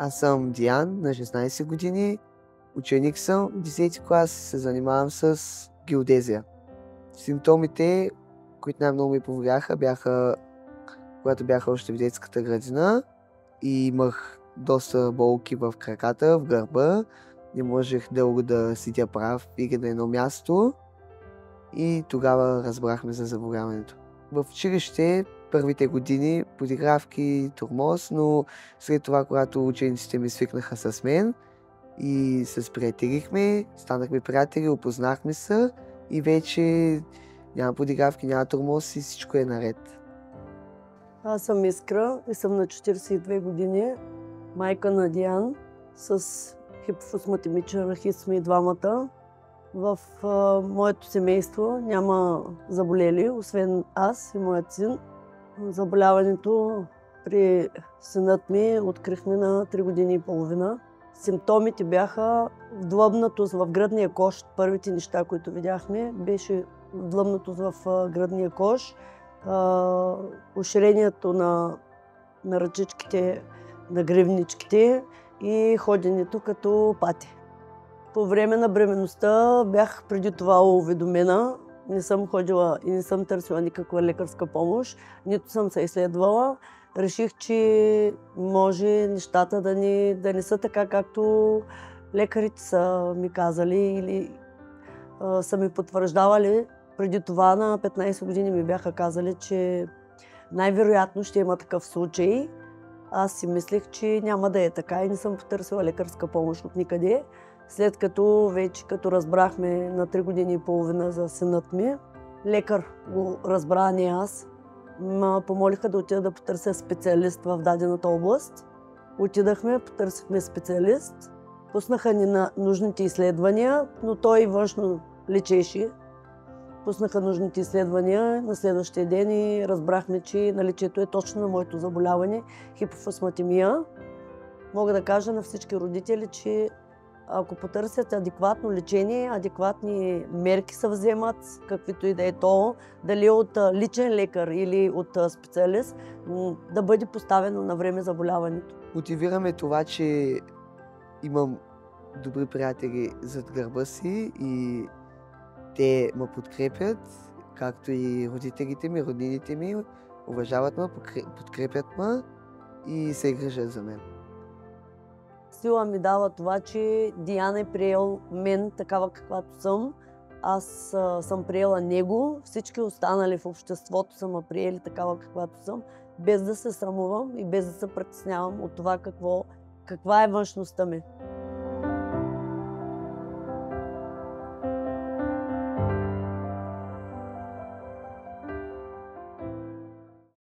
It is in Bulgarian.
Аз съм Диан, на 16 години. Ученик съм, 10 клас, се занимавам с геодезия. Симптомите, които най-много ми повлияха, бяха когато бях още в детската градина и имах доста болки в краката, в гърба. Не можех дълго да седя прав и на едно място. И тогава разбрахме за заболяването. В училище първите години подигравки, тормоз, но след това, когато учениците ми свикнаха с мен и се сприятелихме, станахме приятели, опознахме се и вече няма подигравки, няма тормоз и всичко е наред. Аз съм Искра и съм на 42 години, майка на Диан, с хипофосматемичен рахит сме и двамата. В моето семейство няма заболели, освен аз и моят син. Заболяването при синът ми открихме на 3 години и половина. Симптомите бяха вдлъбнатост в гръдния кош. Първите неща, които видяхме, беше вдлъбнатост в гръдния кош, уширението на ръчичките, на гривничките и ходенето като пати. По време на бременността бях преди това уведомена. Не съм ходила и не съм търсила никаква лекарска помощ, нито съм се изследвала. Реших, че може нещата да не са така, както лекарите са ми казали или са ми потвърждавали. Преди това на 15 години ми бяха казали, че най-вероятно ще има такъв случай. Аз си мислех, че няма да е така и не съм потърсила лекарска помощ от никъде. След като вече разбрахме на 3 години и половина за синът ми, лекар го разбра, не аз, ме помолиха да отида да потърся специалист в дадената област. Отидахме, потърсихме специалист, пуснаха ни на нужните изследвания, но той и външно лечеше. Пуснаха нужните изследвания на следващия ден и разбрахме, че наличието е точно на моето заболяване – хипофосматемия. Мога да кажа на всички родители, че ако потърсят адекватно лечение, адекватни мерки се вземат, каквито и да е то, дали от личен лекар или от специалист, да бъде поставено на време заболяването. Мотивираме това, че имам добри приятели зад гърба си и те ме подкрепят, както и родителите ми, роднините ми, уважават ме, подкрепят ме и се грижат за мен. Сила ми дава това, че Диан е приел мен такава каквато съм. Аз съм приела него, всички останали в обществото са ме приели такава каквато съм, без да се срамувам и без да се притеснявам от това каква е външността ми.